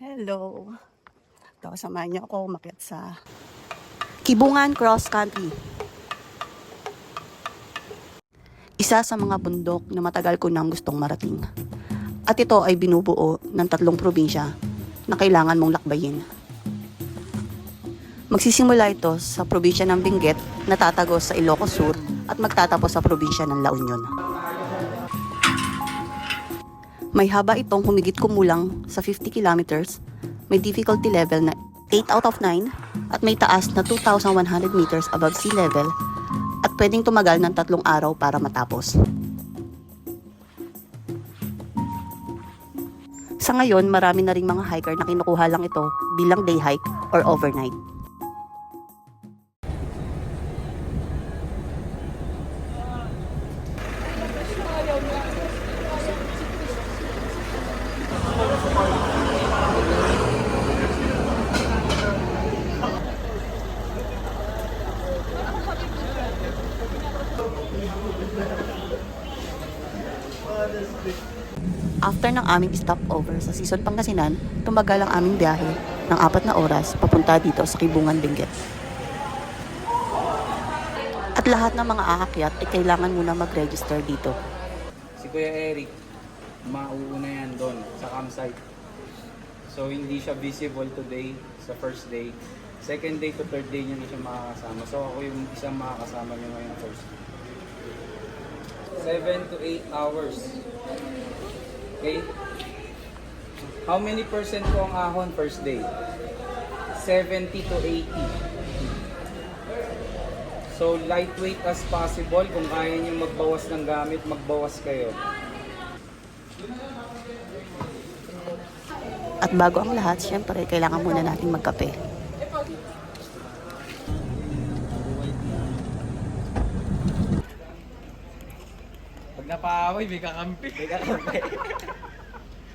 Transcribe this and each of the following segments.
Hello. Ito, samahan niyo ako umakyat sa Kibungan Cross Country. Isa sa mga bundok na matagal ko nang gustong marating. At ito ay binubuo ng 3 probinsya na kailangan mong lakbayin. Magsisimula ito sa probinsya ng Benguet na tatagos sa Ilocos Sur at magtatapos sa probinsya ng La Union. May haba itong humigit kumulang sa 50 kilometers, may difficulty level na 8 out of 9 at may taas na 2,100 meters above sea level at pwedeng tumagal ng 3 araw para matapos. Sa ngayon, marami na ring mga hiker na kinukuha lang ito bilang day hike or overnight. After ng aming stopover sa Sison, Pangasinan, tumagal ang aming biyahe ng 4 na oras papunta dito sa Kibungan, Benguet. At lahat ng mga aakyat ay kailangan muna mag-register dito. Si Kuya Eric, mauuna yan doon sa campsite. So hindi siya visible today sa first day. Second day to third day niya hindi siya makakasama. So ako yung isang makakasama niya ngayon first. 7 to 8 hours. Okay? How many percent po ang ahon first day? 70 to 80. So lightweight as possible. Kung kaya niyo magbawas ng gamit, magbawas kayo. At bago ang lahat, syempre, kailangan muna natin magkape. Pag napaaway, may kakampi. May kakampi.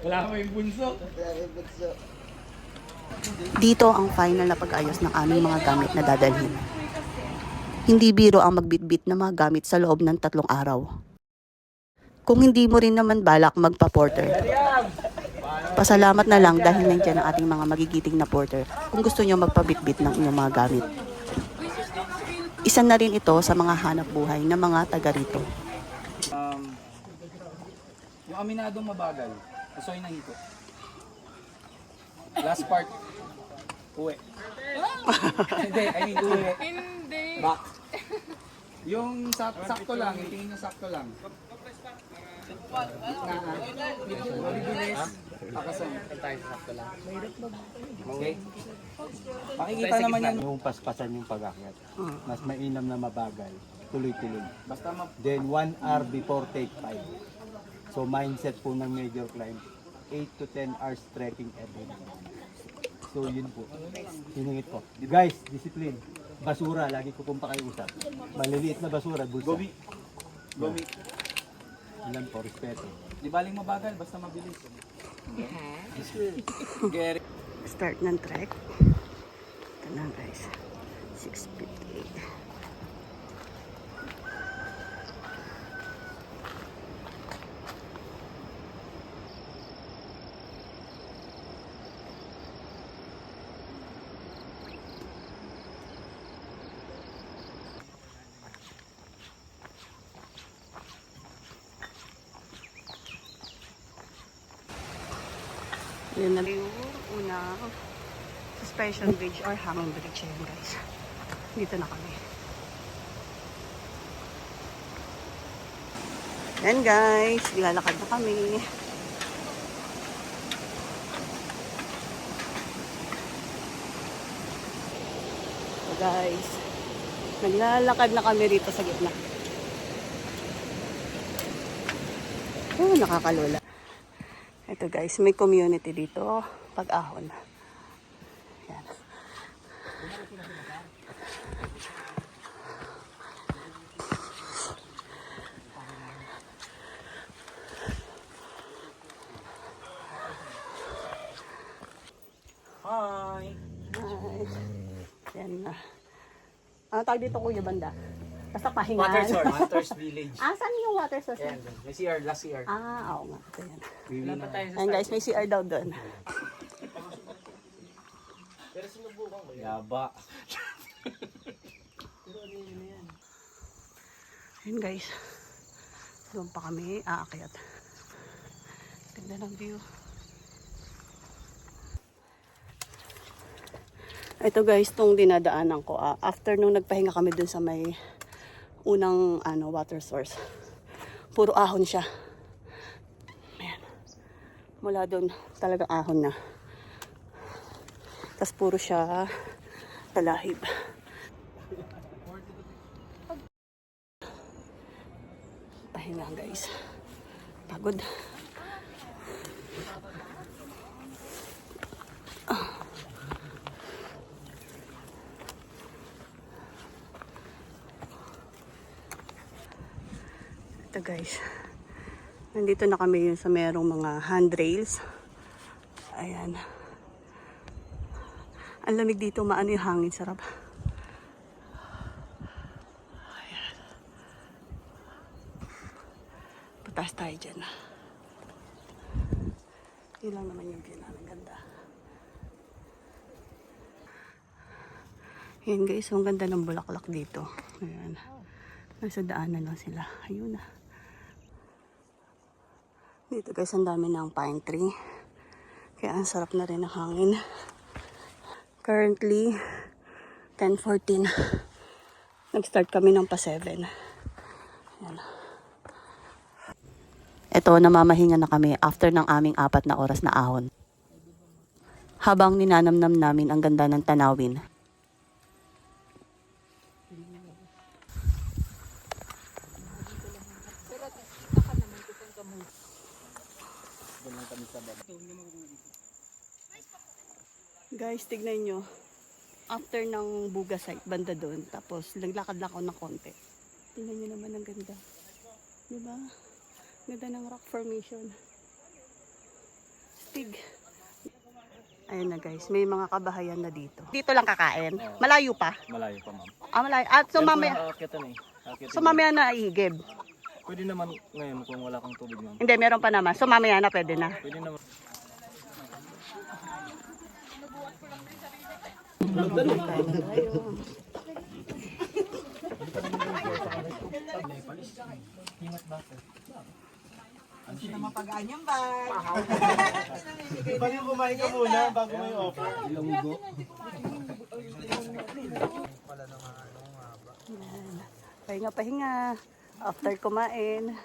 Wala mo yung bunso. Dito ang final na pag-ayos ng aming mga gamit na dadalhin. Hindi biro ang magbitbit ng mga gamit sa loob ng 3 araw. Kung hindi mo rin naman balak magpa-porter, pasalamat na lang dahil nandiyan ang ating mga magigiting na porter kung gusto nyo magpabitbit ng inyong mga gamit. Isa na rin ito sa mga hanap buhay ng mga taga rito. Yung aminadong mabagal, asoy na hito. Last part, uwi. Hindi, I mean uwi. Hindi. Back. Yung sakto lang, yung tingin nyo sakto lang. Malibilis, pakasan. Tayo sakto lang. Okay? Makikita naman yan. Yung paspasan yung pag-akyat. Mas mainam na mabagal. Tuloy-tuloy. Basta Then 1 hour before take 5. So mindset po ng major climb, 8 to 10 hours trekking every day. So yun po. Hiningit po. Guys, discipline. Basura, lagi ko pong pakiusap. Maliliit na basura, bulsa. Gobi. Gobi. Ilan po, respeto. Di baling mabagal, basta mabilis. Gary. Start ng trek. Ito na guys. 6:58. Yun na yung unang suspension bridge or hanging bridge yun guys. Dito na kami. Yan guys, nilalakad na kami. So guys, naglalakad na kami rito sa gitna. Oh, nakakalola. Ito guys, may community dito, pag-ahon. Yan. Hi! Hi. Yan na. Ano tawag dito Kuya Banda? Basta pahinga. Water source. Water's Village. Ah, saan yung water source? Ayan, may CR, last CR. Ah, oo nga. Ito yan. Wala pa tayo sa Ayan guys, may CR daw doon. Yaba. Ayun guys. Doon pa kami aakyat. Ganda ng view. Ito guys, tong dinadaanan ko. After nung nagpahinga kami dun sa may unang water source. Puro ahon siya. Ayan. Mula dun, talagang ahon na. Tapos puro siya talahib. Pahinga guys. Pagod. Ito guys. Nandito na kami yun sa merong mga handrails. Ayan. Ang lamig dito, maano yung hangin, sarap. Ayan. Pataas tayo dyan. Yun lang naman yung view namin, ganda. Ayan guys, ang ganda ng bulaklak dito. Ayan. Nasa daanan lang sila. Ayun na. Dito guys, ang dami ng pine tree. Kaya ang sarap na rin ng hangin. Currently, 10:14. Nag-start kami ng pa 7. Ayan. Ito, namamahinga na kami after ng aming 4 na oras na ahon. Habang ninanamnam namin ang ganda ng tanawin. Guys, tignan nyo. After ng Buga site, banda doon. Tapos, naglakad lang ako ng konti. Tignan nyo naman ang ganda. Diba? Ganda ng rock formation. Stig. Ayun na guys, may mga kabahayan na dito. Dito lang kakain. Malayo pa. Malayo pa, ma'am. Malayo. At so mamaya, Aakitan mamaya na ihigib. Pwede naman ngayon kung wala kang tubig, ma'am. Hindi, meron pa naman. So mamaya na pwede na. Pwede naman. Pag yung kumain ka muna bago may offer. Ilonggo. Pahinga, pahinga. After kumain.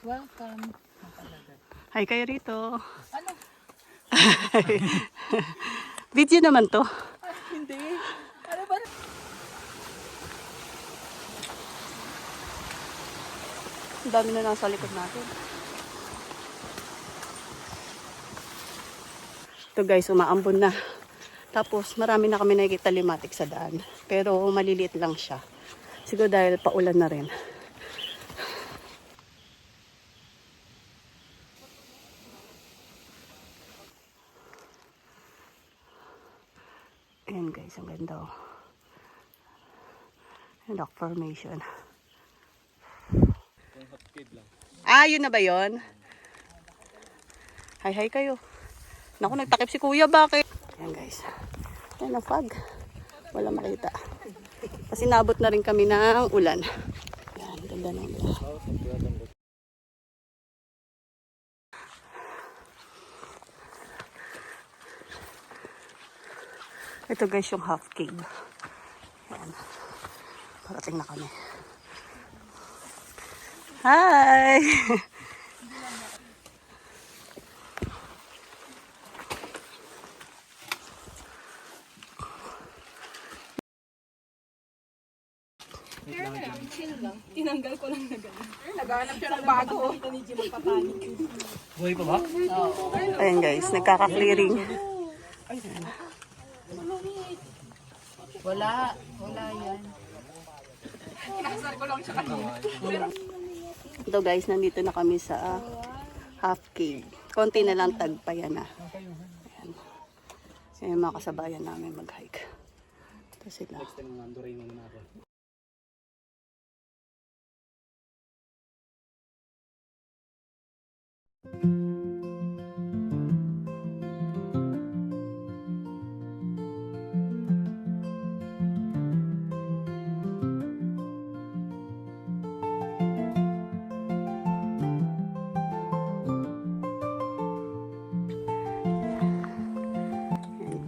Welcome. Hi kayo rito. Ano? Video naman to. Hindi. Ano ba? Ang dami na nasa likod natin. Ito guys, umaambon na. Tapos marami na kami nakikita limatik sa daan. Pero maliliit lang siya. Siguro dahil paulan na rin. Ayan guys, ang ganda oh. Rock formation. Yun na ba yun? Hi kayo. Naku, nagtakip si kuya, bakit? Ayan guys. Ayan ang fog. Wala makita. Kasi nabot na rin kami ng ulan. Ayan, ganda ng ulan. Ito guys yung half cave. Ayan. Parating na kami. Hi! Tinanggal ko lang na gano'n. Naghanap siya ng bago. Nakita ni Jim magpapanik. Buhay pa ba? Ayan guys, nagkaka-clearing. Wala yan. Kinasar ko lang siya kanina. Ito guys, nandito na kami sa half cave. Konti na lang tagpayan na. Ayan. Ayan yung mga kasabayan namin mag-hike. Ito sila.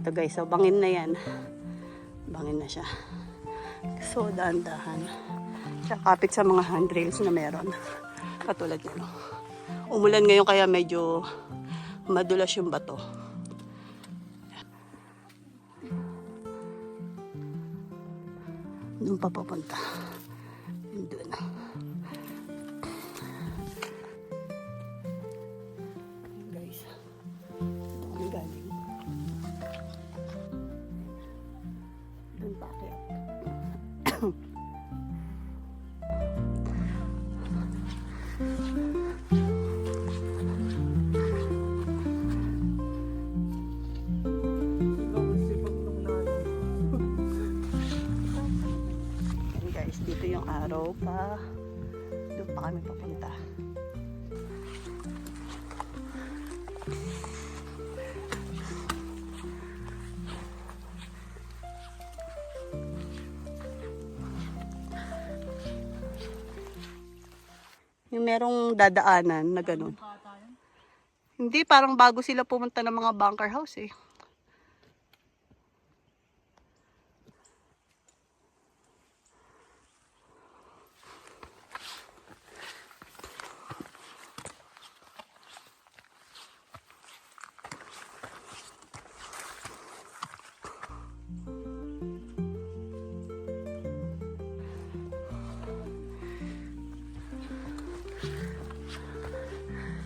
dito guys. So bangin na yan. Bangin na siya. So dahan-dahan. Siya kapit sa mga handrails na meron. Katulad niya, no? Umulan ngayon kaya medyo madulas yung bato. Doon pa papunta. Yun doon. Guys. Ito kami galing. Doon pa kaya. Yan guys, dito yung araw pa. Doon pa kami papunta. Yung merong dadaanan na ganun. Hindi, parang bago sila pumunta ng mga bunker house eh.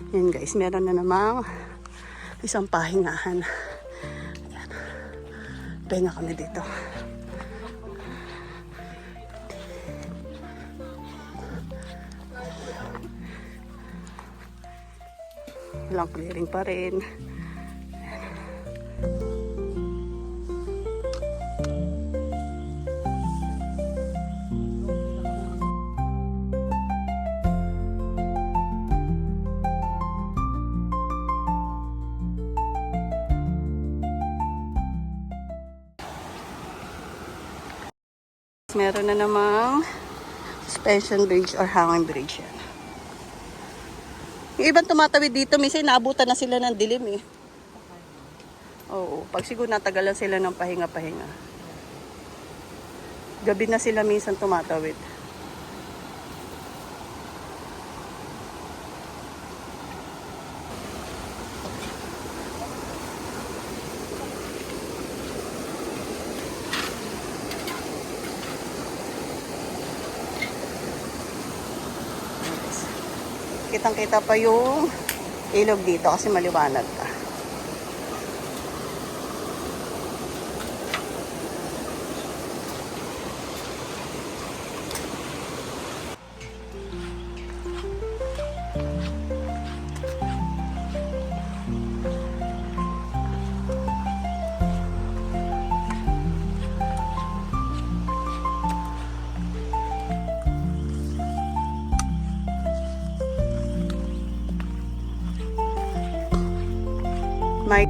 Yan guys, meron na namang isang pahingahan. Ayan. Pahinga kami dito. Walang clearing pa rin. Meron na namang suspension bridge or hanging bridge yan. Yung ibang tumatawid dito, minsan naabutan na sila ng dilim eh. Oo, pag siguro natagalan sila ng pahinga-pahinga. Gabi na sila minsan tumatawid. Kitang-kita pa yung ilog dito kasi maliwanag pa. May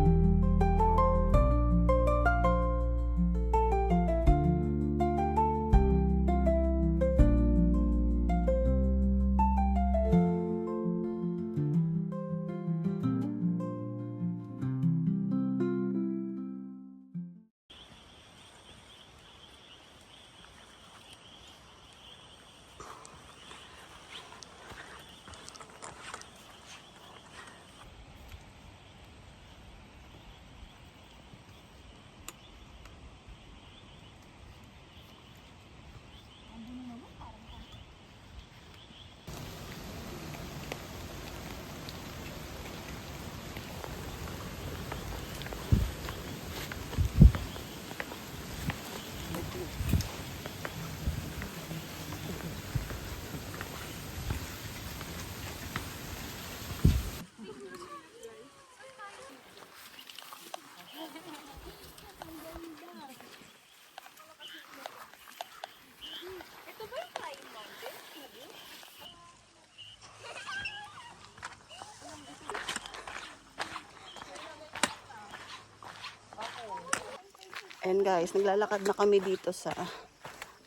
And guys, naglalakad na kami dito sa,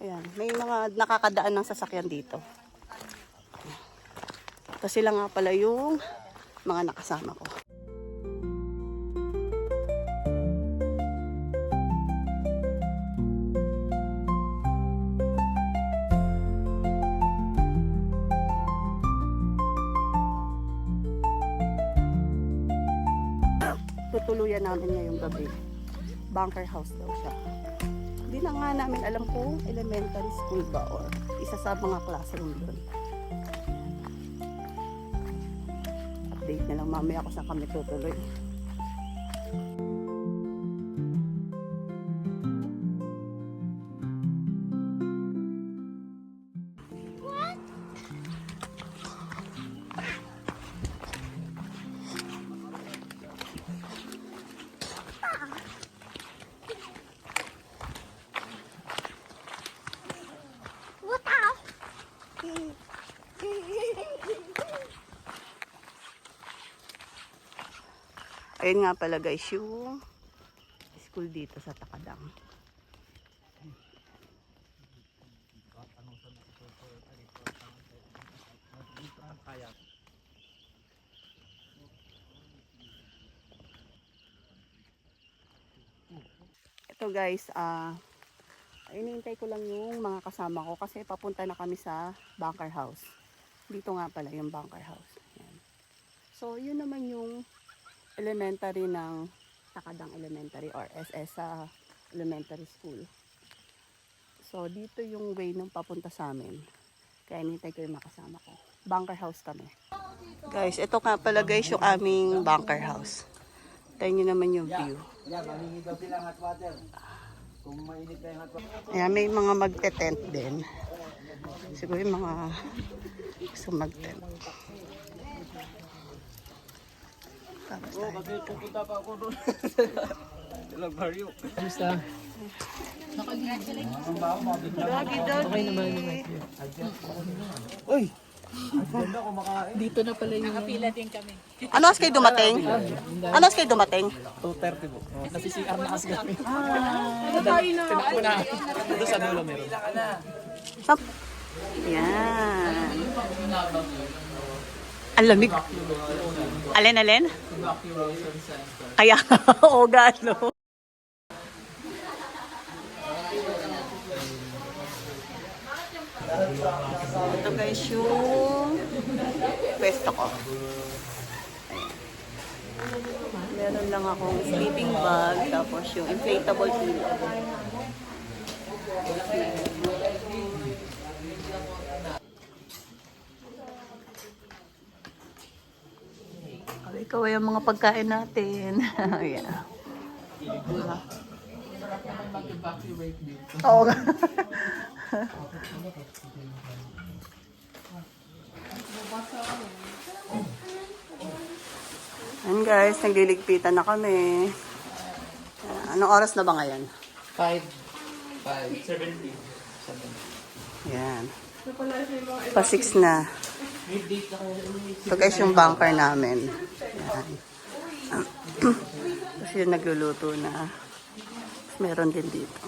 ayan, may mga nakakadaan ng sasakyan dito. Ito sila nga pala yung mga nakasama ko. tutuluyan namin ngayong gabi. Bunker house daw siya. Hindi na nga namin alam kung elementary school ba or isa sa mga classroom doon. Update na lang mamaya kung saan kami tutuloy. Ayun nga pala guys, yung school dito sa Takadang. Ito guys, inihintay ko lang yung mga kasama ko kasi papunta na kami sa bunker house. Dito nga pala yung bunker house. Ayan. So yun naman yung elementary ng Takadang Elementary or SS Elementary School. So dito yung way ng papunta sa amin. Kaya hinihintay ko yung makasama ko. Bunker house kami. Guys, ito nga pala guys yung aming bunker house. Tayo nyo naman yung view. Yeah, mamingi daw sila ng hot water. Kung mainit na yung hot water. Ayan, may mga magte-tent din. Siguro yung mga gusto mag-tent. Kasi pupunta pa ako doon. Talag baryo. Kamusta? Doggy, doggy. Uy! Ganda kumakain. Dito na pala yung... Nakapila din kami. Ano as kayo dumating? Ano as kayo dumating? 2:30 po. Nasi-CR na kasi kami. Tayo na. Tinakbo na. Doon sa dulo meron. Yan. Ang lamig. Alin? Kaya, oo gano. Ito guys yung pwesto ko. Meron lang akong sleeping bag, tapos yung inflatable pillow. Ikaw yung mga pagkain natin. Yeah. Oo nga. Ayan guys, nagliligpitan na kami. Anong oras na ba ngayon? 5:70. Yan. Pa 6 na. Ito guys yung bunker namin. Yan. Tapos yun nagluluto na. Meron din dito.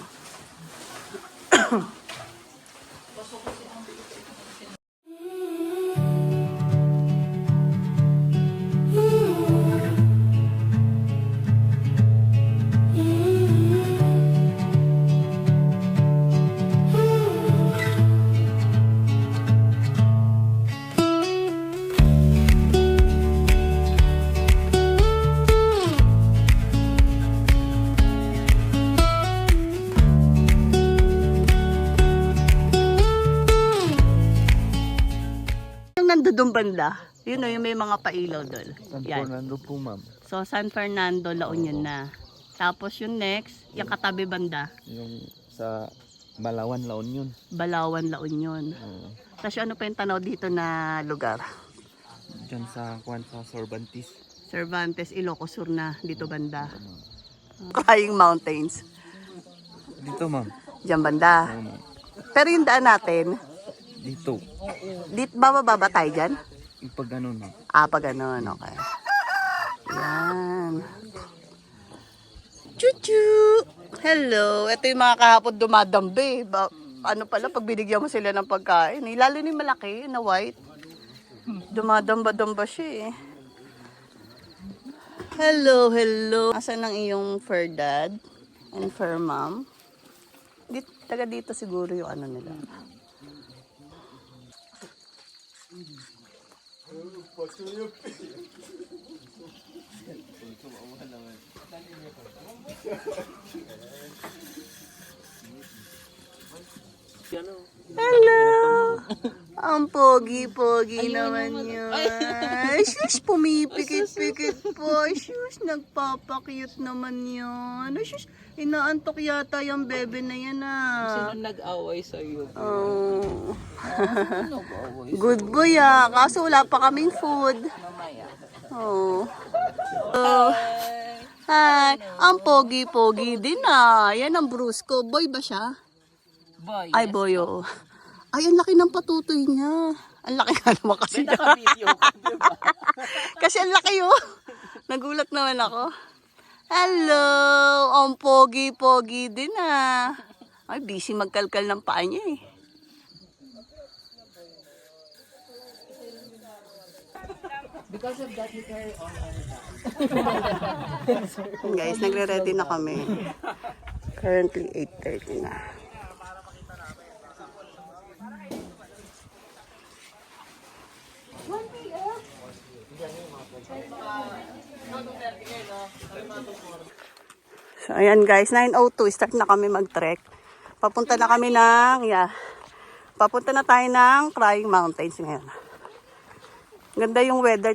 Doon banda. Yun o, yung may mga pailaw doon. Yan. Fernando po, ma'am. So, San Fernando, La Union na. Tapos yung next, yung katabi banda, Yung sa Balawan, La Union. Balawan, La Union. Tapos ano pa yung tanaw dito na lugar? Diyan sa Cervantes. Cervantes, Ilocos Sur na, dito banda. Crying Mountains. Dito, ma'am. Diyan banda. Pero yung daan natin, Dito. dito bababa tayo dyan? Pag ganun, ma'am. Pag ganun, okay. Yan. Chuchu! Hello! Ito yung mga kahapon dumadambi. Ano pala, pag binigyan mo sila ng pagkain. Lalo ni malaki, na white. Dumadamba-damba siya eh. Hello! Asan ang iyong fur dad and fur mom? Taga dito siguro yung ano nila. Hello! Ang pogi-pogi naman yun. Ay, sus, pumipikit-pikit po. Sus, nagpapakyut naman yun. Ay, sus, inaantok yata yung bebe na yan ah. Sino nag-away sa'yo? Oh. Nag-away Good boy ah. Kaso wala pa kaming food. mamaya. Oh. Oh. Hi. Ang pogi-pogi din ah. Yan ang Brusco. Boy ba siya? Boy, Ay, boy oh. Ay, ang laki ng patutoy niya. Ang laki nga naman kasi niya. naka-video ka, di ba? Kasi ang laki oh. Nagulat naman ako. Hello! Ang pogi-pogi din ah. Ay, busy magkalkal ng paa niya eh. Because of that, we carry on. Guys, nagre-ready na kami. Currently 8:30 na. So, ayan guys, 9:02, start na kami mag-trek. Papunta na kami ng, papunta na tayo ng Crying Mountains ngayon. Ganda yung weather.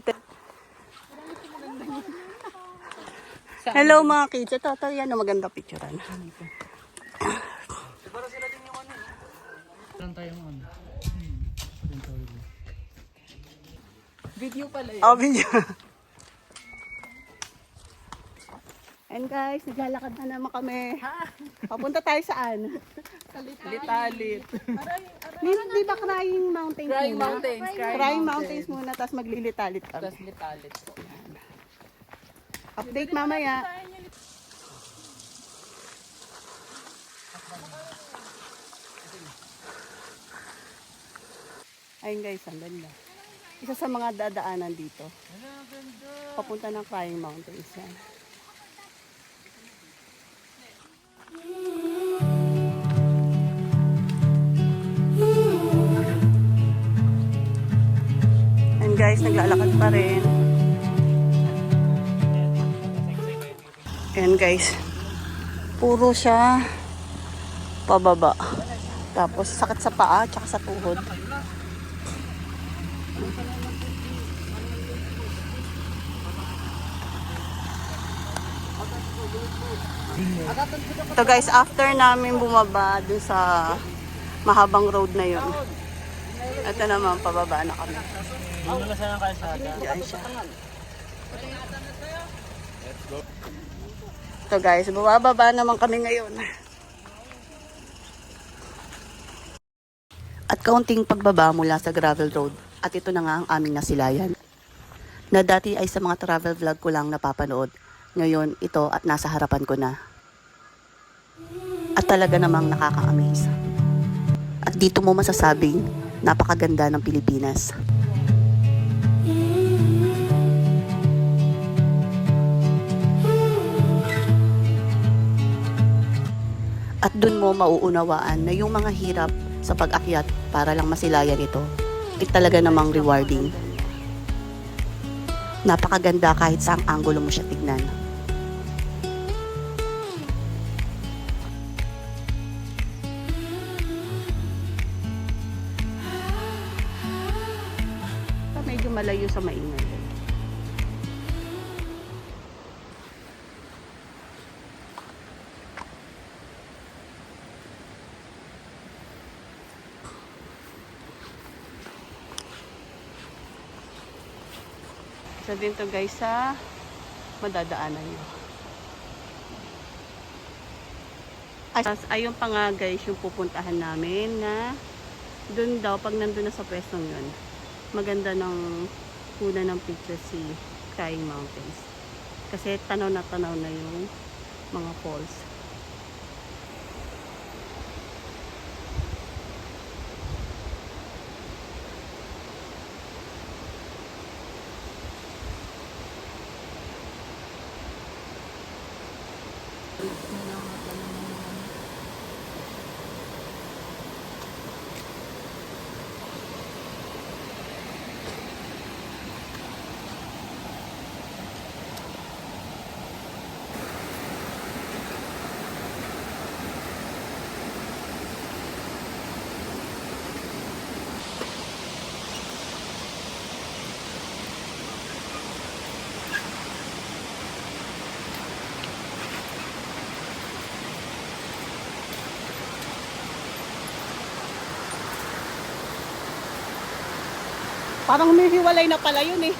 Hello mga kids, ito, yan ang maganda picturean. Video pala yun. Oh, video. And guys, naglalakad na naman kami. Papunta tayo saan? Litalit. Di ba Crying Mountains Crying muna? Mountains. Crying Mountains muna, tapos maglilitalit kami. Tapos litalit po. Update mamaya. Ayun guys, ang ganda. Isa sa mga dadaanan dito. Papunta ng Crying Mountains yan. And guys, naglalakad pa rin. Ayan guys, puro siya pababa. Tapos sakit sa paa, tsaka sa tuhod. So guys, after namin bumaba dun sa mahabang road na yun, ito naman, pababa na kami. Diyan siya. So guys, bumababa naman kami ngayon. At kaunting pagbaba mula sa gravel road. At ito na nga ang aming nasilayan. Na dati ay sa mga travel vlog ko lang napapanood. Ngayon, ito at nasa harapan ko na. At talaga namang nakaka-amaze. At dito mo masasabing napakaganda ng Pilipinas. At dun mo mauunawaan na yung mga hirap sa pag-akyat para lang masilayan ito, talaga namang rewarding. Napakaganda kahit saang anggulo mo siya tignan. Medyo malayo sa maingay. Isa din to guys sa madadaanan nyo. Ayun pa nga guys yung pupuntahan namin na dun daw pag nandun na sa pwestong yun. Maganda ng kuna ng picture si Crying Mountains. Kasi tanaw na yung mga falls. Parang humihiwalay na pala yun eh.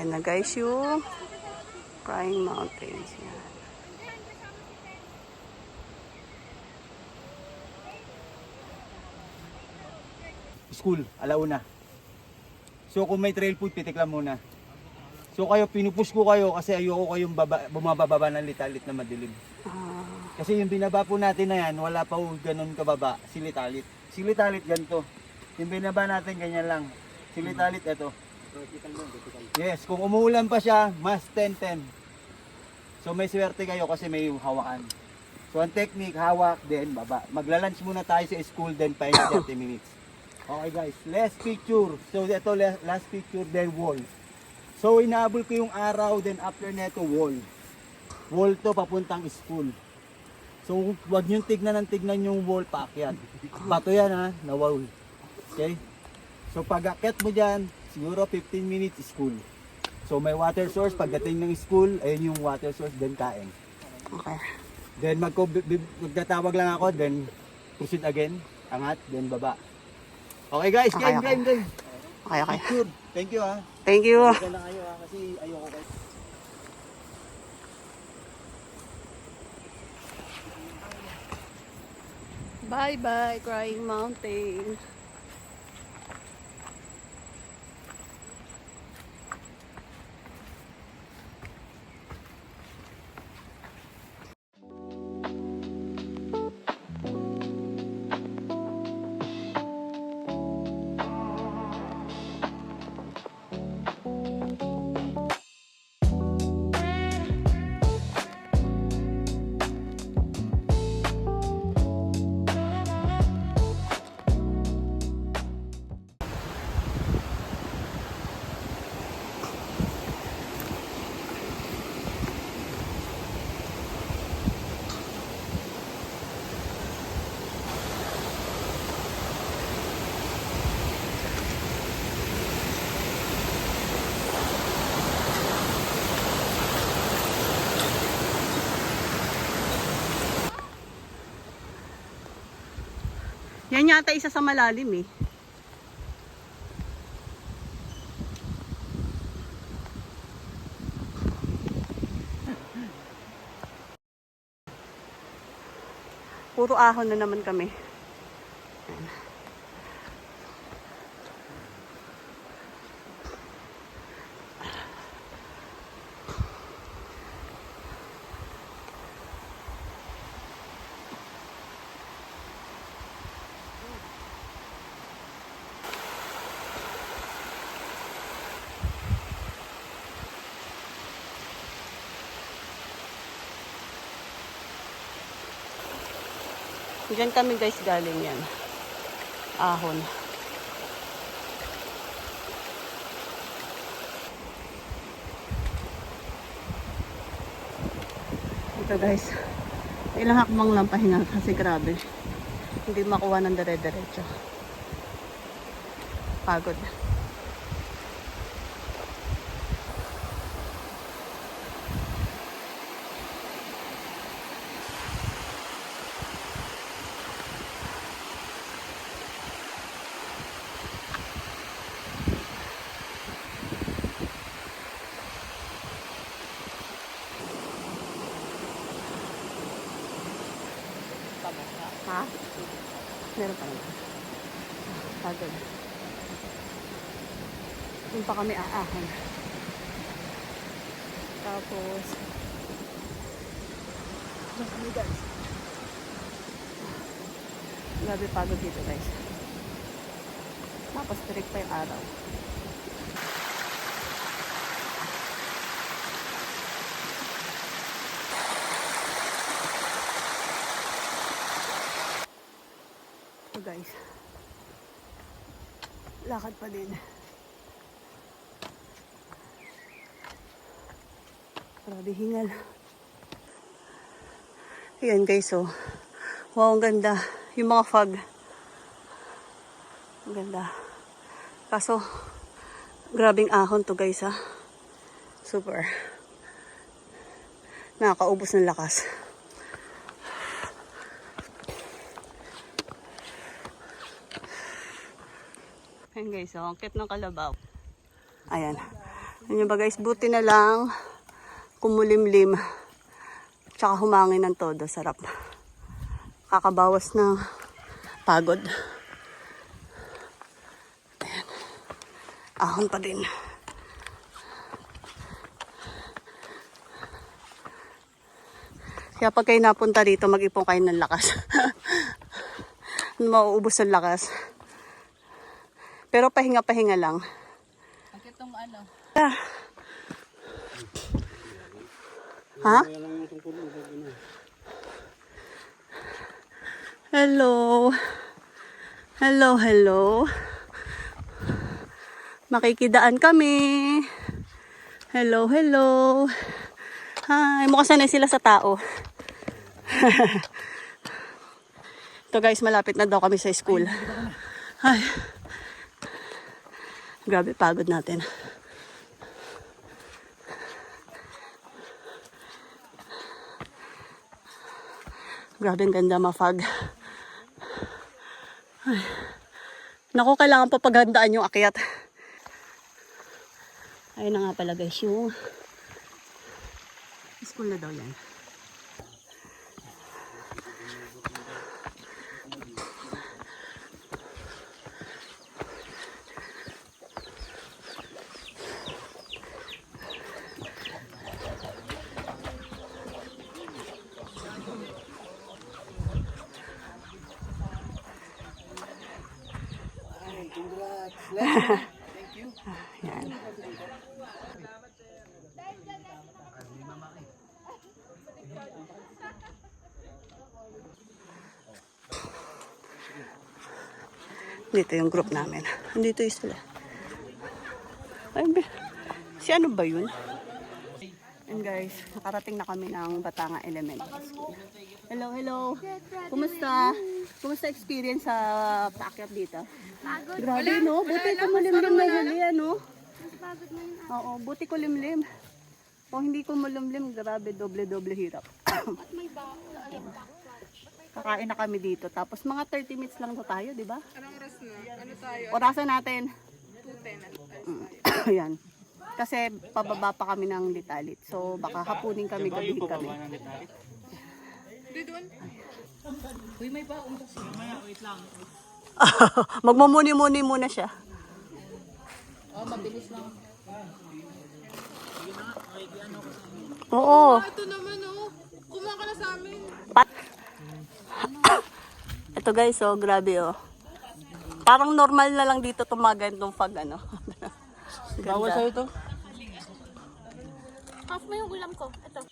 Ayan na guys yung Crying Mountains. Yan. School, alauna. So kung may trail food, pitik lang muna. So kayo, pinupush ko kayo kasi ayoko kayong bumababa ng litalit na madilim. Kasi yung binaba po natin na yan, wala pa po ganun kababa, silitalit. Silitalit ganito. Yung binaba natin ganyan lang. Silitalit ito. Yes, kung umuulan pa siya, mas 10-10. So may swerte kayo kasi may hawakan. So ang technique, hawak, then baba. Magla-lunch muna tayo sa school, then pahinga 30 minutes. Okay guys, last picture. So ito last picture, then wall. So inaabol ko yung araw, then after neto wall. Wall to papuntang school. So wag nyo tignan yung wall paakyat. Bato yan ha, na wall. Okay? So pag akyat mo dyan, siguro 15 minutes school. So may water source, pagdating ng school, ayun yung water source, then kain. Okay. Then magtatawag lang ako, then proceed again, angat, then baba. Okay guys, Okay, game. Okay. Picture. Thank you ha. Thank you. Maganda na kayo ha, kasi ayoko guys. Bye-bye, Crying Mountain. Yan yata isa sa malalim eh. Puro ahon na naman kami. Ayan. Diyan kami guys galing yan. Ahon. Ito guys. Ilang hakbang lang pahinga kasi grabe. Hindi makuha ng dire-diretso. Pagod. Ha? Meron pa naman. Pagod. Doon pa kami aahon. Tapos, doon kami guys. Grabe pagod dito guys. Tapos tirik pa yung araw. So guys, lakad pa din. Grabe hingal. Ayan guys, oh. Wow, ang ganda. Yung mga fog. Ang ganda. Kaso, grabing ahon to guys ha. Super. Nakakaubos ng lakas. Ayan guys, ang cute ng kalabaw. Ayan. Ayan ba guys, buti na lang kumulimlim. Tsaka humangin ng todo. Sarap. Kakabawas ng pagod. Ayan. Ahon pa din. Kaya pag kayo napunta dito, mag-ipon kayo ng lakas. Mauubos ang lakas. Pero pahinga-pahinga lang. Ang itong ano. Ha? Hello. Hello, hello. Makikidaan kami. Hello, hello. Hi, mukha sanay sila sa tao. Ito guys, malapit na daw kami sa school. Ay. Grabe, pagod natin. Grabe, ang ganda mafag. Ay. Naku, kailangan pa paghandaan yung akyat. Ayun na nga pala guys, yung school na daw yan. Yan. Dito yung group namin. Dito yung sila. Ay, si ano ba yun? And guys, nakarating na kami ng Batanga Elementary School. Hello, hello. Kumusta? Kumusta experience sa paakyat dito? Pagod. Grabe, no? Buti ko malimlim na huli, ano? Mas pagod na yun. Oo, buti ko limlim. Kung hindi ko malimlim, grabe, doble-doble hirap. At may baon. Kakain na kami dito. Tapos mga 30 minutes lang na tayo, di ba? Anong oras na? Ano tayo? Orasan natin. 2:10. Ayan. Kasi pababa pa kami ng Litalit. So baka hapunin kami, gabihin kami. Hindi doon. Uy, may baon kasi. Wait lang. Magmumuni-muni muna siya. Oh, mabilis lang. Oo. Ito naman oh. Kumuha ka na sa amin. Ito guys, oh, grabe oh. Parang normal na lang dito tumagandong pag ano. Bawal sa'yo to? Off mo yung ulam ko. Ito.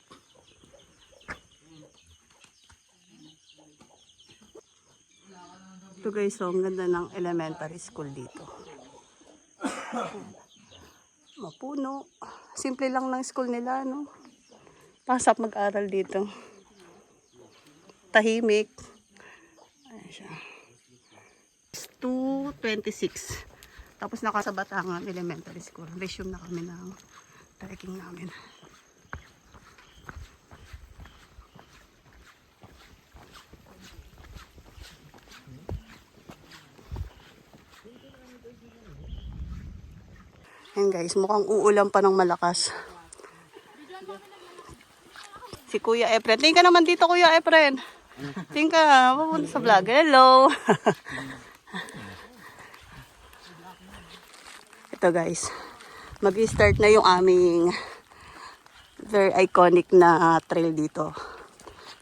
Ito guys, oh, ang ganda ng elementary school dito. Mapuno. Simple lang ng school nila, no? Pasap mag-aral dito. Tahimik. Ayan siya. 2:26. Tapos nasa Batangan Elementary School. Resume na kami ng trekking namin. Ayan guys, mukhang uulan pa ng malakas. Si Kuya Efren. Tingin ka naman dito, Kuya Efren. Tingin ka, pupunta sa vlog. Hello! Ito guys, mag-start na yung aming very iconic na trail dito.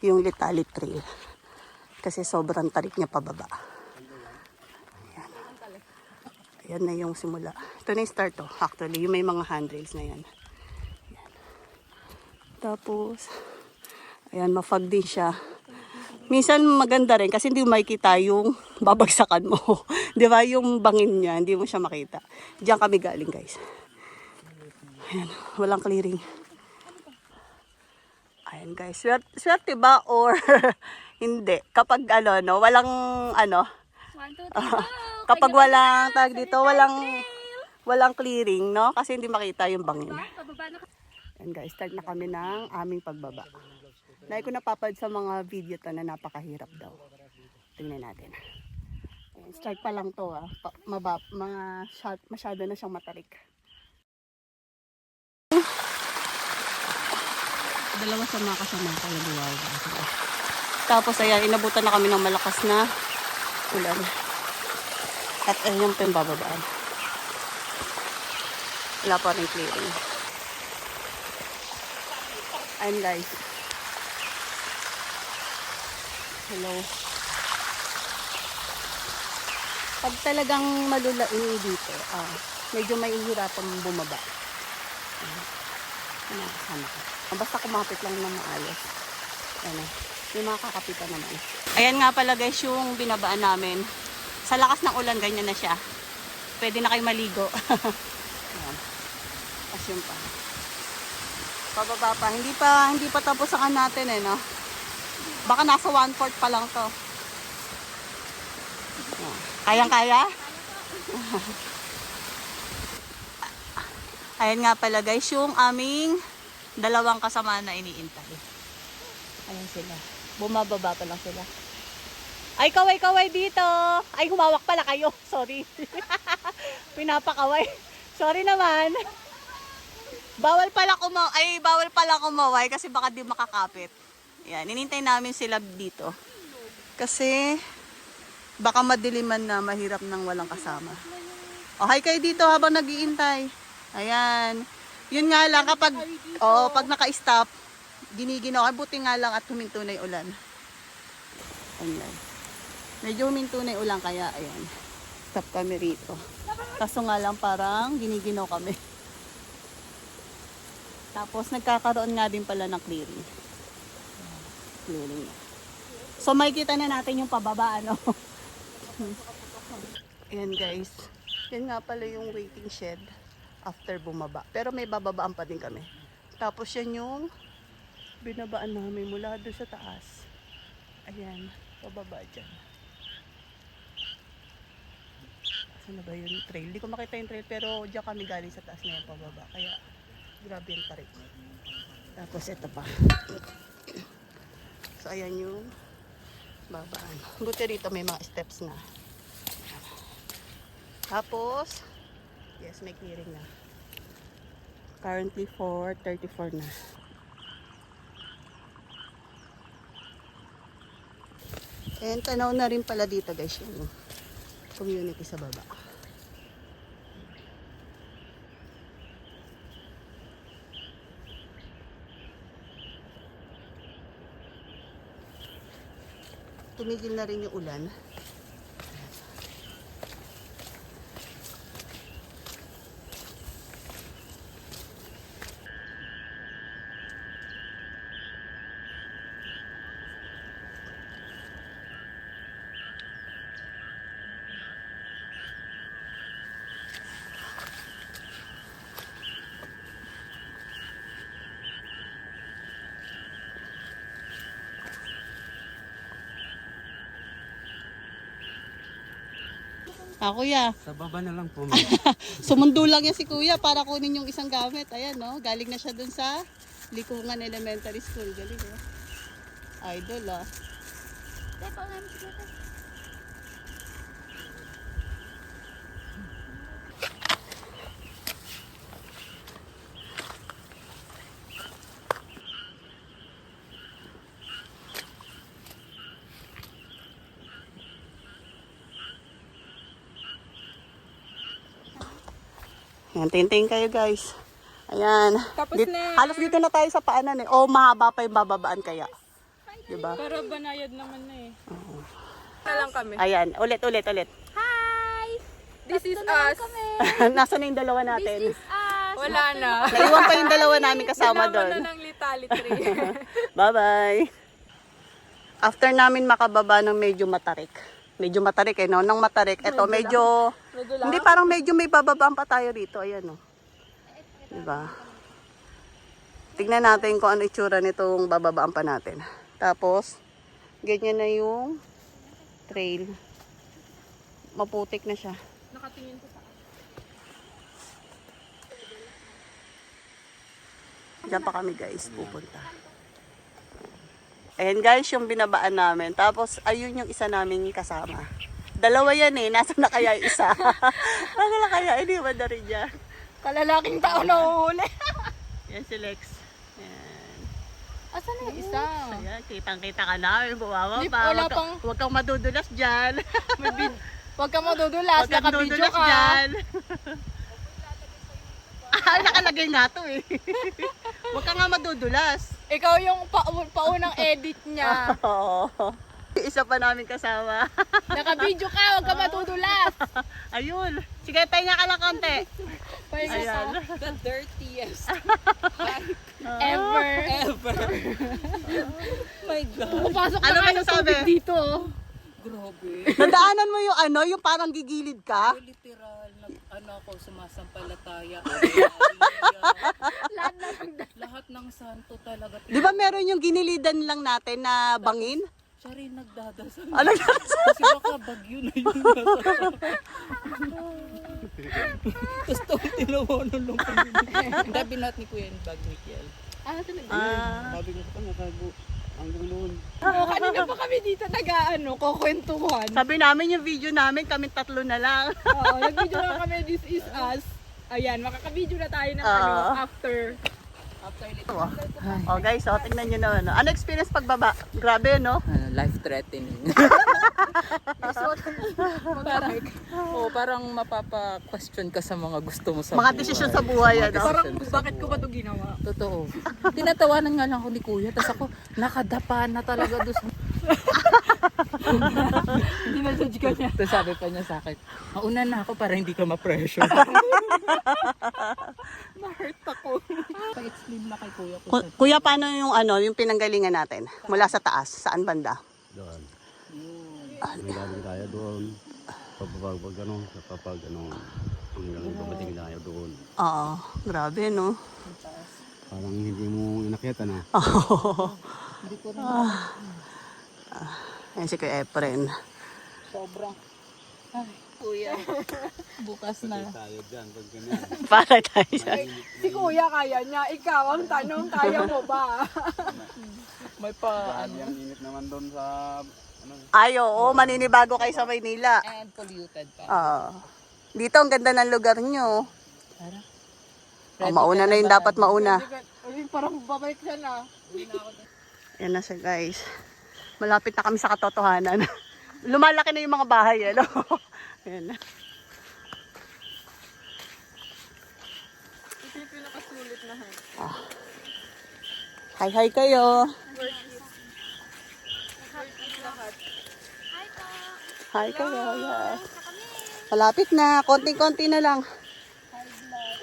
Yung Litalit Trail. Kasi sobrang tarik niya pababa. Ayan. Ayan na yung simula. Ito na yung start to. Actually, yung may mga handrails na yan. Ayan. Tapos, ayan, mafag din siya. Minsan maganda rin kasi hindi mo makikita yung babagsakan mo. Di ba? Yung bangin niya, hindi mo siya makita. Diyan kami galing guys. Ayan, walang clearing. Ayan guys, swerte ba or hindi? Kapag ano, no, walang ano. 1, 2, 3, go! kapag walang tag dito, walang clearing, no? Kasi hindi makita yung bangin. Pababa na. And guys, start na kami ng aming pagbaba. Dahil ko napapad sa mga video to na napakahirap daw. Tingnan natin. Ayan, start pa lang to masyado na siyang matarik. Dalawa sa mga kasama ko nagawaw. Tapos ayan, inabutan na kami ng malakas na ulan. At ayun yung bababaan. Wala pa rin clearing. Ayan guys. Hello. Pag talagang malulain dito, medyo may hihirapan bumaba. Ano, kasama ko. Basta kumapit lang ng maayos. Ano, may mga kakapitan naman. Ayan nga pala guys yung binabaan namin. Sa lakas ng ulan, ganyan na siya. Pwede na kayo maligo. Ayan. Tapos yun pa. Pababa pa. Hindi pa tapos ang natin eh, no? Baka nasa 1/4 pa lang to. Kayang-kaya? Ayan nga pala guys, yung aming dalawang kasama na iniintay. Ayan sila. Bumababa pa lang sila. Ay, kaway-kaway dito. Ay, humawak pala kayo. Sorry. Pinapakaway. Sorry naman. Bawal pala kumaway kasi baka di makakapit. Ayan, inintay namin sila dito. Kasi baka madiliman na, mahirap nang walang kasama. O, hi kayo dito habang nag-iintay. Ayan. Yun nga lang kapag pag naka-stop, giniginaw. Buti nga lang at huminto na yung ulan. Ayan. Medyo huminto na yung ulan kaya ayan. Stop kami rito. Kaso nga lang parang giniginaw kami. Tapos nagkakaroon nga din pala ng clearing. Clearing. So makikita na natin yung pababa, ano. Ayan guys. Yan nga pala yung waiting shed after bumaba. Pero may bababaan pa din kami. Tapos yan yung binabaan namin mula doon sa taas. Ayan. Pababa dyan. Saan na ba yung trail? Hindi ko makita yung trail pero dyan kami galing sa taas na yung pababa. Kaya grabe yung tarik. Tapos ito pa. So ayan yung babaan. Buti rito may mga steps na. Tapos, yes, may clearing na. Currently 4:34 na. And tanaw na rin pala dito guys yung community sa baba. Tumigil na rin yung ulan. Kuya. Sa baba na lang po. Sumundo lang yan si Kuya para kunin yung isang gamit. Ayan, no? Galing na siya dun sa Likungan Elementary School. Galing, no? Idol, ah. Teka, ulan mo siguro. Ayan, tintin kayo guys. Ayan. Tapos halos dito na tayo sa paanan eh. O mahaba pa yung bababaan kaya. Diba? Pero banayad naman na eh. Na lang kami. Ayan, ulit. Hi! This is Tatlo na lang us. kami. Nasaan na yung dalawa natin? This is us. Wala na. Naiwan pa yung dalawa namin kasama Sinama doon. na ng litalitry. Bye-bye. After namin makababa ng medyo matarik. Medyo matarik eh, no? Nang matarik, eto medyo hindi parang medyo may bababaan pa tayo rito. Ayan, no? Diba? Tignan natin kung ano itsura nitong bababaan pa natin. Tapos, ganyan na yung trail. maputik na siya. Nakatingin ko sa Diyan pa kami guys, pupunta. Ayan guys, yung binabaan namin. Tapos, ayun yung isa namin kasama. Dalawa yan eh. Nasaan na kaya yung isa? Nasaan na kaya? Hindi ba na rin yan? kalalaking tao na uhuli. Yan si Lex. Yan. Asan na yung isa? Ayan, kitang-kita ka na. Bumawa Di, pa. wala Huwag pang- huwag kang madudulas dyan. Huwag ka madudulas, Huwag kang nakabidyo madudulas ka. dyan. Nakalagay nga to eh. Huwag ka nga madudulas. Ikaw yung paunang edit niya. Oo. Isa pa namin kasama. Nakabidyo ka, huwag ka matudulas. Ayun. Sige, pahinga ka lang konti. Pahinga ka. Ayan. The dirtiest Ever. ever. My God. Pumapasok Ano na nga ba ng sabi? tubig dito. Grabe. Nadaanan mo yung ano, yung parang gigilid ka? Literal, ako, sumasampalataya. Lahat ng santo talaga. Di ba meron yung ginilidan lang natin na bangin? Siya rin nagdadasal. Ano yan? Kasi baka bagyo na yun. Tapos ito, tinawanan lang kami. Hindi, binat ni Kuya yung bag ni Kiel. Ah, talaga. Sabi ko pa, nakago hanggang noon. Oo, kanina pa kami dito kukwentuhan. Sabi namin yung video namin, kami tatlo na lang. Oo, nag-video na kami, this is us. Ayan, makaka-video na tayo ng after. Oh guys, tingnan nyo naman. Ano experience pagbaba? Grabe, no? Life-threatening. parang mapapa-question ka sa mga gusto mo sa Mga desisyon sa buhay, ano? Parang, bakit ko ba ito ginawa? Totoo. Tinatawanan nga lang ako ni Kuya, tapos ako nakadapa na talaga doon sa... Dinajudge ka niya. Tapos sabi pa niya sa akin, mauna na ako para hindi ka ma-pressure. Na-hurt ako. Pa-explain na kay Kuya ko. Kuya, paano yung ano, yung pinanggalingan natin? Mula sa taas, saan banda? Doon. May galing tayo doon. Kapag hanggang dumating tayo doon. Oo, grabe, no? Parang hindi mo inakita na. Ayan si Kuya Efren. Sobrang. Ay, Kuya. Bukas na. Tayo dyan, pag ganyan. Para tayo. Si kuya kaya niya, ikaw ang tanong, kaya mo ba? May pa, Ang init naman doon sa... Ay, oo, maninibago kayo sa Maynila. and polluted pa. Dito, ang ganda ng lugar nyo. Tara. Mauna na yung dapat mauna. Uy, parang babalik siya na. Yan na siya, guys. Malapit na kami sa katotohanan. Lumalaki na yung mga bahay, ano? Ayan na. Ito yung pinakasulit na heart. Hi kayo. Hi kayo, yes. Malapit na, konting-konti na lang.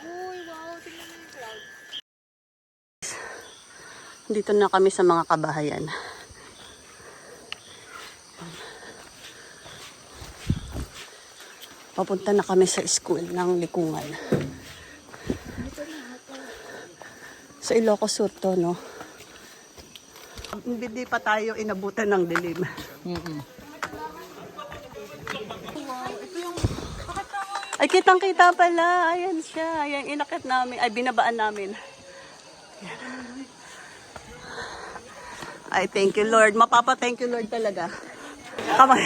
Uy, wow, tingnan mo yung cloud. Dito na kami sa mga kabahayan. Papunta na kami sa school ng Likungan. Sa Ilocos Sur to, no? Hindi pa tayo inabutan ng dilim. Ay, kitang-kita pala. Ayan siya. Ayan, inakit namin. Ay, binabaan namin. Ayan. Ay, thank you, Lord. Mapapa-thank you, Lord talaga. Kamay.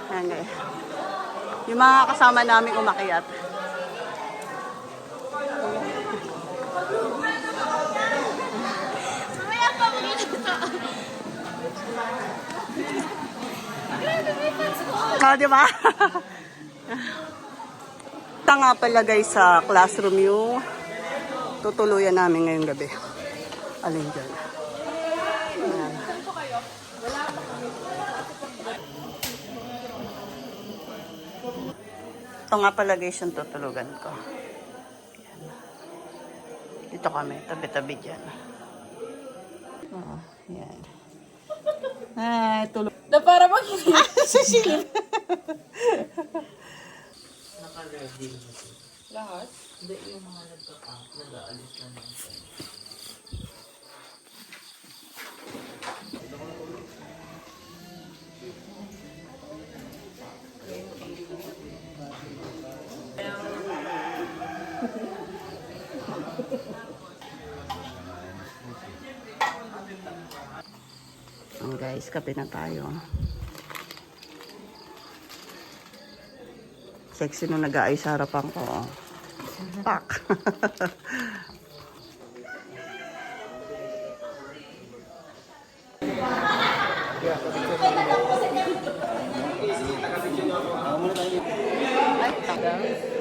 Ayan, guys. Yung mga kasama namin umakyat. Oh, di ba? Ito nga pala guys sa classroom yung tutuluyan namin ngayong gabi. Alin dyan? Ayan. Ito nga pala guys yung tutulugan ko. Ayan. Dito kami, tabi-tabi dyan. Oo, yan. Ay, tulog. Na para makinig. Sisilip. Lahat? Hindi, yung mga nagkaka, nag-aalis na naman. Oh guys, kape na tayo. Sexy nung nag-aayos sa harapan ko. Oh. Pak!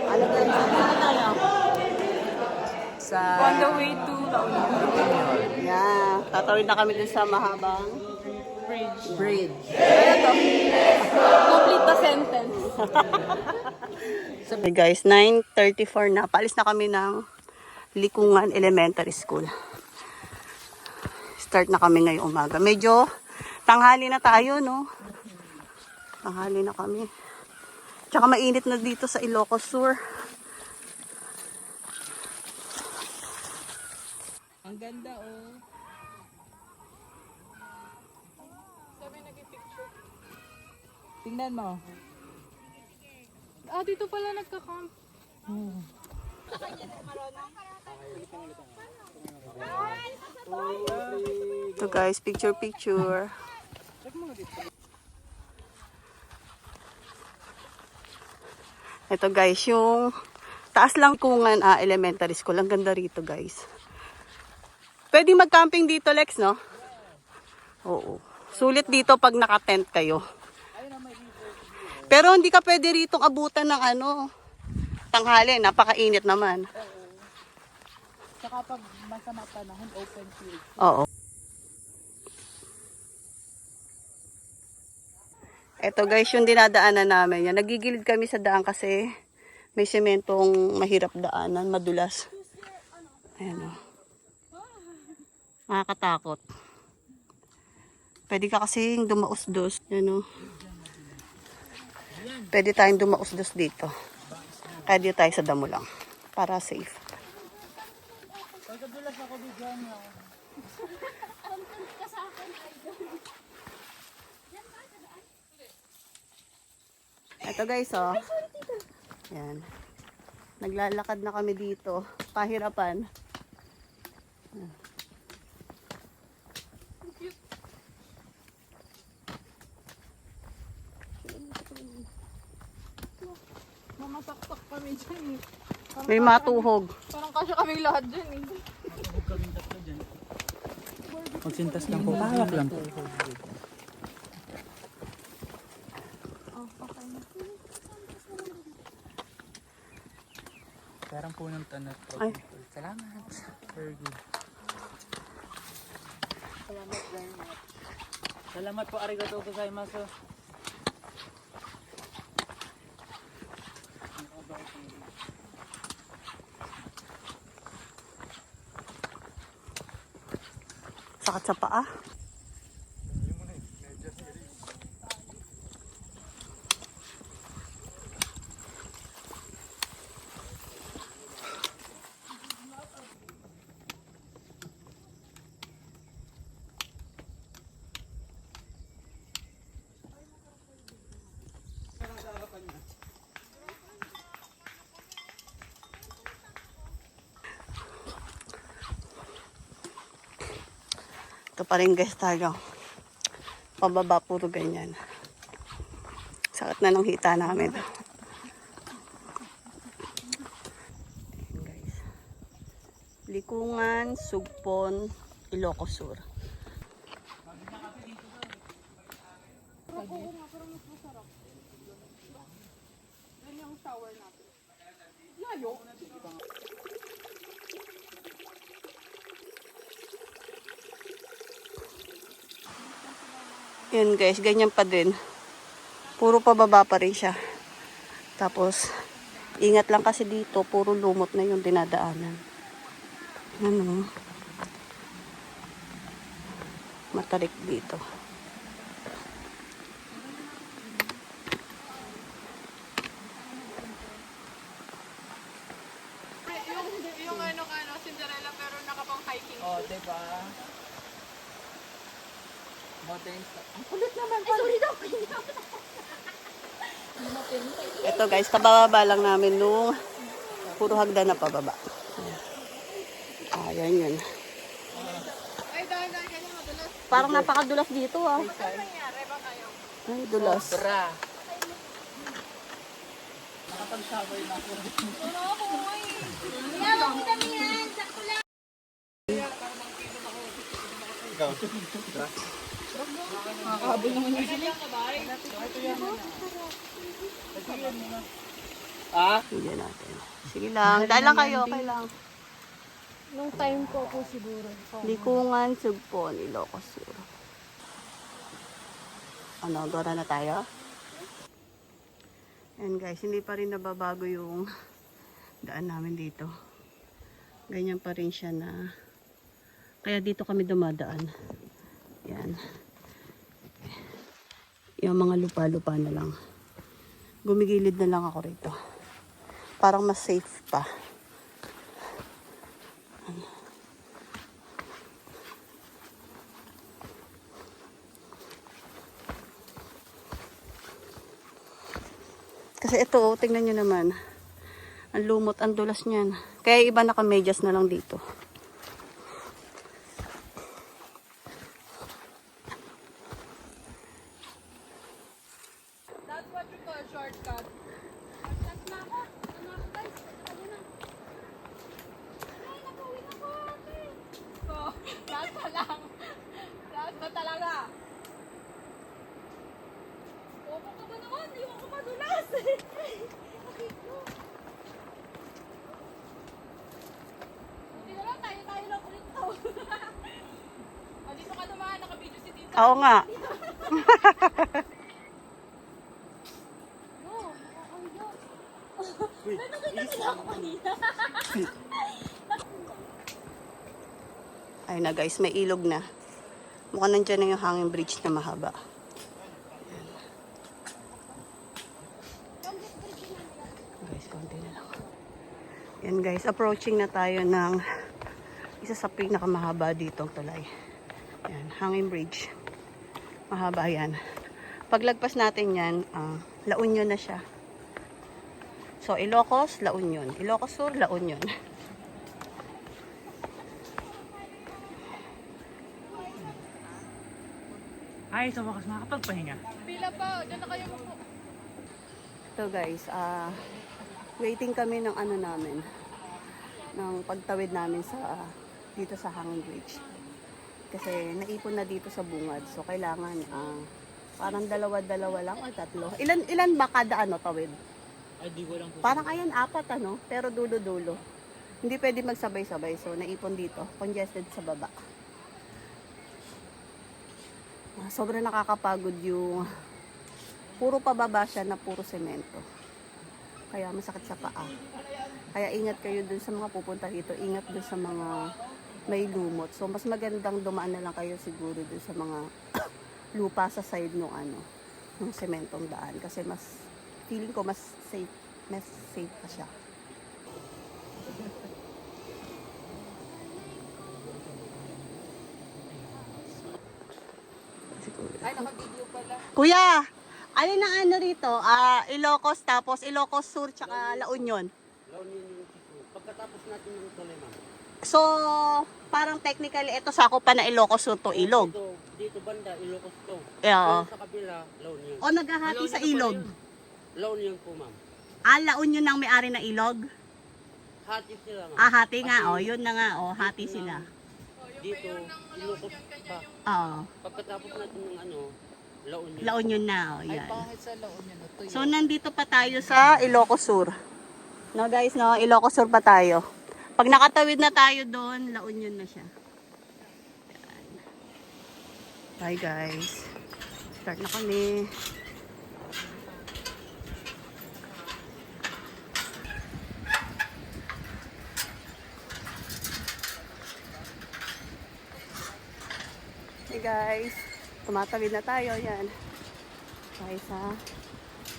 Ano tayo? Sa... On the way to Launa. Yeah, tatawid na kami dun sa mahabang bridge. Ano to? Complete the sentence. Okay guys, 9:34 na. Paalis na kami ng Likungan Elementary School. Start na kami ngayong umaga. Medyo tanghali na tayo, no? Tanghali na kami. Tsaka mainit na dito sa Ilocos Sur. Ang ganda, oh. Tingnan mo. Ah, dito pala nagka-camp. So guys, picture. Ito guys, yung taas lang Kungan Elementary School. Ang ganda rito guys. Pwede mag-camping dito, Lex, no? Oo. Sulit dito pag naka-tent kayo. Pero hindi ka pwede ritong abutan ng tanghali. Napakainit naman. Saka pag masama panahon, open field. Oo. Ito guys, yung dinadaanan namin. Yan. Nagigilid kami sa daan kasi may sementong mahirap daanan, madulas. Ayan o. Nakakatakot. Pwede ka kasing dumausdos. Yan o. Pwede tayong dumausdos dito. Kaya dito tayo sa damo lang. Para safe. Ito guys, oh. Yan. Naglalakad na kami dito. Pahirapan. Mamataktak kami dyan eh. May matuhog. Parang kasya kaming lahat dyan eh. Magsintas lang po. Pahawak lang po. Parang po ng tanat. Ay. Salamat. Very good. Salamat very much. Salamat po. Arigato gozaimasu. Sakit sa paa. Ito pa rin guys tayo. Pababa puro ganyan. Sakit na ng hita namin. Ayan guys. Likungan, Sugpon, Ilocos Sur. Yun guys, ganyan pa din. Puro pababa pa rin siya. Tapos, ingat lang kasi dito, puro lumot na yung dinadaanan. Ano? Matarik dito. Yung Cinderella pero nakapang hiking. Oh, diba? Modern style. Ang kulit naman. Ito guys, kabababa lang namin nung puro hagdan na pababa. Ayan yun. Ay, dahil ganyan madulas. Parang napakadulas dito ah. Ay, dulas. Bra. Nakakahabol naman yung sila. Hindi natin. Sige lang. Dahil lang kayo. Okay lang. Nung time ko po siguro. Likungan, Sugpon, Ilocos Sur. Ano, dora na tayo? Ayan guys, hindi pa rin nababago yung daan namin dito. Ganyan pa rin siya na kaya dito kami dumadaan. Yan. Yung mga lupa-lupa na lang. Gumigilid na lang ako rito. Parang mas safe pa. Kasi ito, oh, tingnan nyo naman. Ang lumot, ang dulas niyan. Kaya iba naka-medyas na lang dito. That's what you call shortcut. Shortcut na ako. Ano na ako guys? Ano na? Ay, nakauwi na ko. Okay. So, last pa lang. Last na talaga. Opo ka ba naman? Hindi ako madulas. Okay ko. Buti na lang tayo lang ulit to. O, dito ka dumaan. Naka-video si Tita. Oo nga. Oh, nakakauwi. Ayun na guys, may ilog na. Mukhang nandyan na yung hanging bridge na mahaba. Guys, konti na lang. Yan guys, approaching na tayo ng isa sa pinakamahaba ditong tulay. Yan, hanging bridge. Mahaba yan. Paglagpas natin yan, La Union na siya. So, Ilocos, La Union. Ilocos Sur, La Union. Ay, sa wakas makakapagpahinga. Pila pa. Diyan na kayo mo. So guys, waiting kami ng ano namin, ng pagtawid namin sa dito sa hanging bridge. Kasi naipon na dito sa bungad. So kailangan parang dalawa-dalawa lang o tatlo. Ilan ba kada ano tawid? Ay, di ko lang po. Parang ayan apat ano, pero dulo-dulo. Hindi pwede magsabay-sabay. So naipon dito, congested sa baba. Sobrang nakakapagod yung puro pababa siya na puro semento. Kaya masakit sa paa. Kaya ingat kayo dun sa mga pupunta dito. Ingat dun sa mga may lumot. So mas magandang dumaan na lang kayo siguro dun sa mga lupa sa side ng ano, ng sementong daan. Kasi mas, feeling ko mas safe pa siya. Ay, naka-video pala. Kuya, alin ang ano rito? Ilocos tapos Ilocos Sur tsaka La Union. La Union yung tipo. Pagkatapos natin ng tuloy, ma'am. So, parang technically ito sakop pa na Ilocos Sur to ilog. Dito banda, Ilocos to. Yeah. Sa kabila, La Union. O naghahati sa ilog. La Union po, ma'am. La Union ang may-ari na ilog. Hati sila, ma'am. Hati nga. O, yun na nga. O, hati sila. Dito, Ilocos pa. Oo. Pagkatapos natin ng ano, La Union. La Union na. O, Ay, yan. pangit sa laon yun. Ito yun. So, nandito pa tayo sa Ilocos Sur. No, guys, no? Ilocos Sur pa tayo. Pag nakatawid na tayo doon, La Union na siya. Yan. Bye, guys. Start na kami. Hey guys, tumatawid na tayo, yan. Guys ha,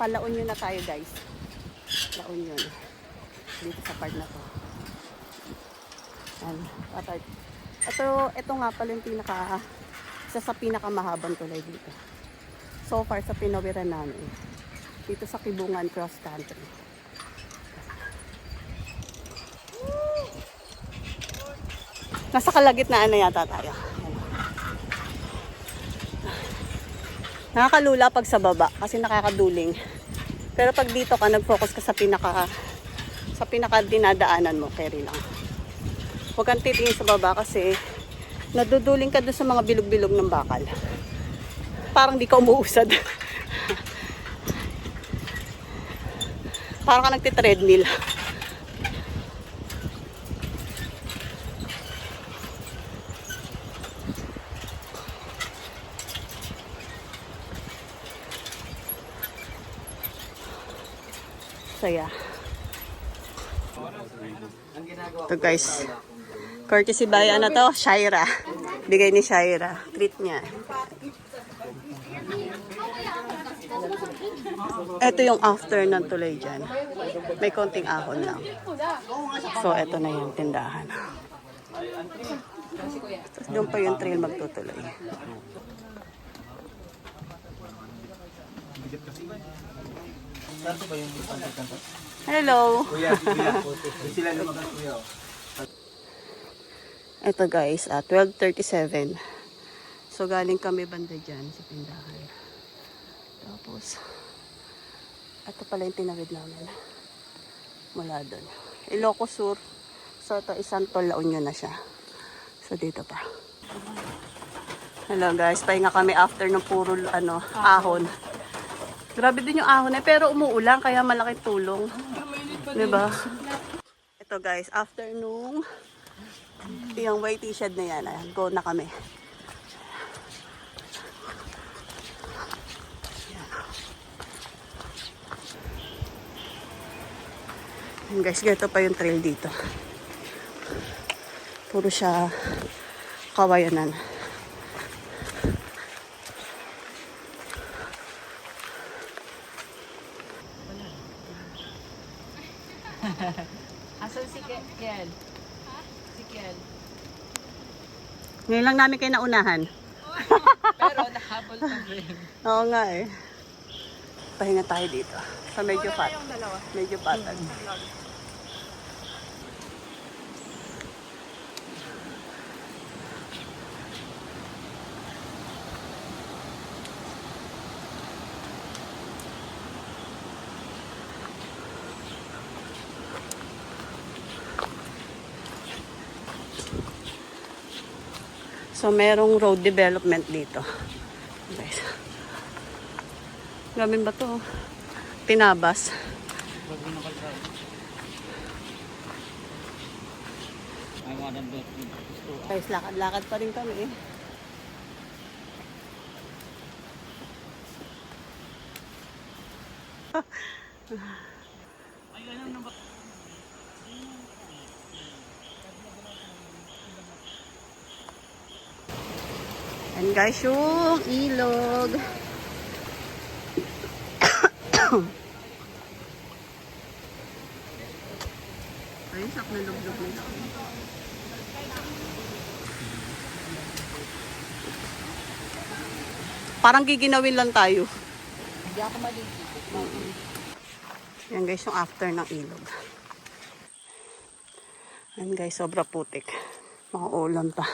La Union na tayo guys. La Union. Dito sa part na to. Yan, patay. Ito nga pala yung isa sa pinakamahabang tulay dito. So far sa pinawiran namin. Dito sa Kibungan Cross Country. Nasa kalagitnaan na yata tayo. Yan. Nakakalula pag sa baba kasi nakakaduling. Pero pag dito ka, nag-focus ka sa pinaka dinadaanan mo, carry lang. Huwag kang titingin sa baba kasi naduduling ka doon sa mga bilog-bilog ng bakal. Parang di ka umuusad. Parang ka nagtitreadmill. Saya. Ito guys. Courtesy by ano to? Shaira. Bigay ni Shaira. Treat niya. Ito yung after ng tulay dyan. May konting ahon lang. So, ito na yung tindahan. Tapos doon pa yung trail magtutuloy. Hello! Sila lumabas kuya. Ito guys, 12:37. So galing kami banda dyan sa tindahan. Tapos, ito pala yung tinawid namin. Mula doon. Ilocos Sur. So ito, isang tol, La Union na siya. So dito pa. Hello guys, pahinga kami after ng puro ahon. Grabe din yung ahon eh, pero umuulan kaya malaking tulong. Diba? Ito guys, after nung yung white t-shirt na yan, ayan, go na kami. Ayan guys, ganito pa yung trail dito. Puro siya kawayanan. Asan si Kiel? Si Kiel. Ngayon lang namin kayo naunahan. Pero nahabol pa rin. Oo nga eh. Pahinga tayo dito. Sa medyo pat. Medyo patag. So, merong road development dito. Guys. Grabe ba to? Tinabas. Guys, lakad-lakad pa rin kami eh. And guys, yung ilog. Ayun, sak na log-log na ito. Parang giginawin lang tayo. Hindi ako maliligo. Yan guys, yung after ng ilog. Yan guys, sobra putik. Mga ulan pa.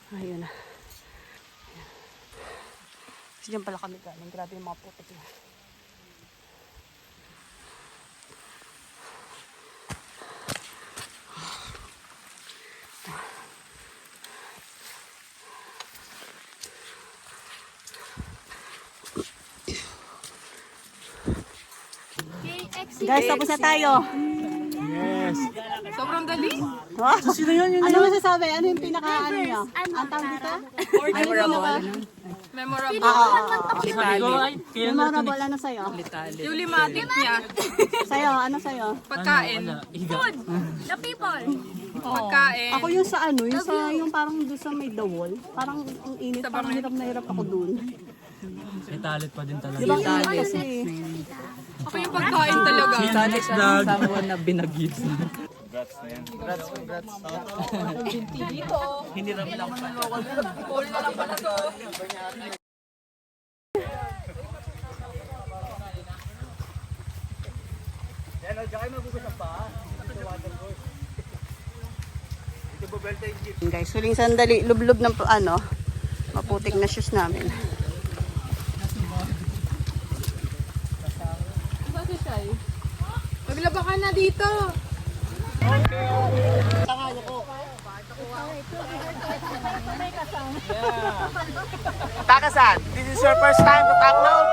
Ayun na. Kasi dyan pala kami galing. Grabe yung mga putik na. Guys, tapos na tayo. Sobrang dali. Ano masasabi? Ano yung pinaka ano nyo? Ang tawag dito? Memorable. Memorable. Memorable ano sa'yo? Yung limatic niya. Sa'yo, ano sa'yo? Pagkain. Food. The people. Pagkain. Ako yung sa ano, yung sa yung parang doon sa may the wall. Parang ang init, parang hirap na hirap ako doon. May talit pa din talaga. Di ba ang init kasi? Ako yung pagkain talaga. Talit vlog. Someone na binagid. Hiniram lang pa. All na lang pala to. Yan, o, diyan kayo magugas ang paa. Ito water course. Ito bubel Guys, huling sandali, lublob ng maputik na shoes namin. Saan si Shai? Maglaba ka na dito. Takasan, this is your first time to upload?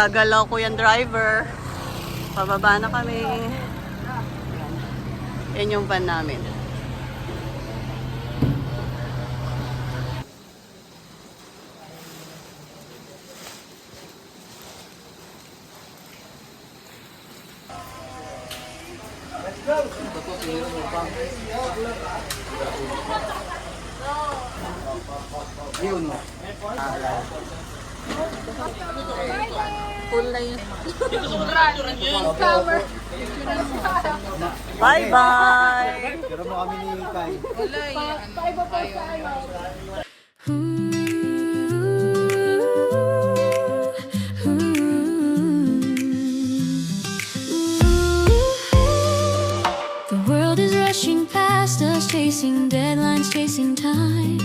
Gagalaw ko yung driver. Pababa na kami. Yan yung van namin. Full na yun. Bye-bye! Pero mo kami ni Kai. The world is rushing past us, chasing deadlines, chasing time.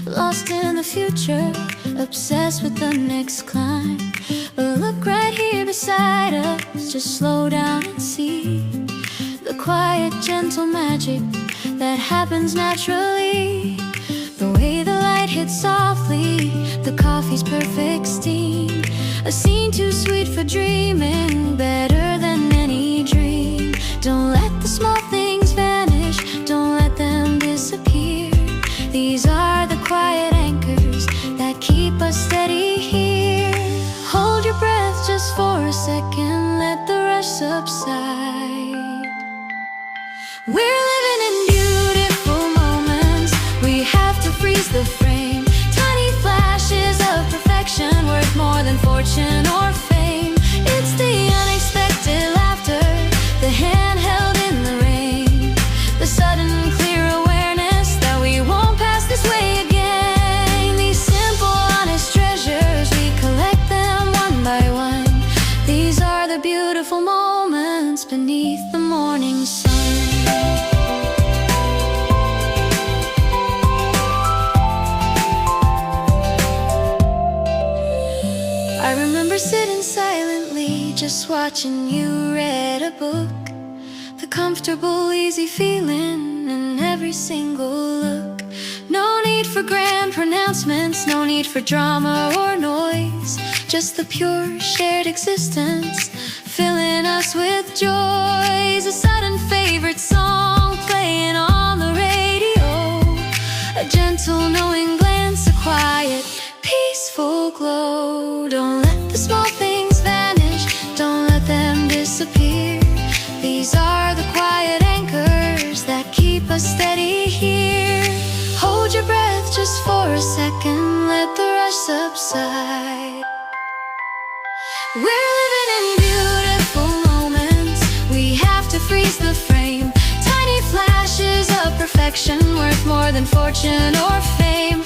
Lost in the future, obsessed with the next climb. But look right here beside us, just slow down and see the quiet, gentle magic that happens naturally. The way the light hits softly, the coffee's perfect steam. A scene too sweet for dreaming, better than any dream. Don't let the small things vanish, don't let them disappear. These are the quiet anchors that keep us steady here. Hold your breath just for a second, let the rush subside. We're living in beautiful moments, we have to freeze the frame. Tiny flashes of perfection, worth more than fortune or fame. It's the unexpected laughter, the hand held in the rain, the sudden clear awareness that we won't pass this way again. These simple, honest treasures, we collect them one by one. These are the beautiful moments beneath the morning sun. I remember sitting silently, just watching you read a book. The comfortable, easy feeling in every single look. No need for grand pronouncements, no need for drama or noise. Just the pure shared existence, filling us with joys. A sudden favorite song playing on the radio, a gentle knowing glance, a quiet, peaceful glow. Don't let the small things vanish, don't let them disappear. These are the quiet anchors that keep us steady here. Hold your breath just for a second, let the rush subside. We're living in affection worth more than fortune or fame.